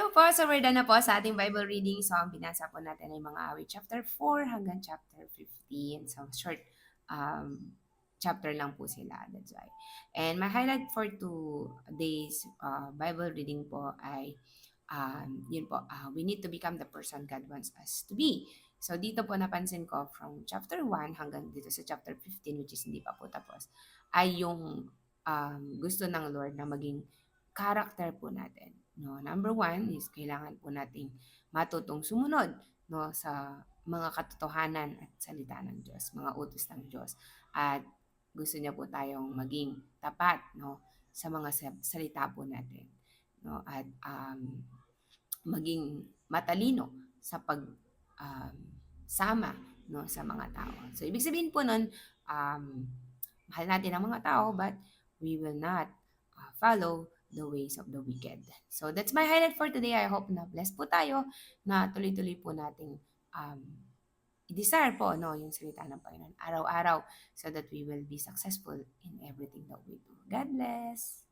Hello po, so we're done na po sa ating Bible reading. So ang binasa po natin ay mga awit chapter 4 hanggang chapter 15. So short chapter lang po sila. That's why. And my highlight for today's Bible reading po ay yun po, we need to become the person God wants us to be. So dito po napansin ko from chapter 1 hanggang dito sa chapter 15, which is hindi pa po tapos, ay yung gusto ng Lord na maging character po natin. No, number one is kailangan po nating matutong sumunod no sa mga katotohanan at salita ng Diyos, mga utos ng Diyos. At gusto niya po tayong maging tapat no sa mga salita po natin no at maging matalino sa pag sama no sa mga tao. So ibig sabihin po nun mahal natin ang mga tao but we will not follow the ways of the wicked. So that's my highlight for today. I hope na blessed po tayo na tuloy-tuloy po nating um, i-desire po no, yung salita ng Panginoon araw-araw so that we will be successful in everything that we do. God bless!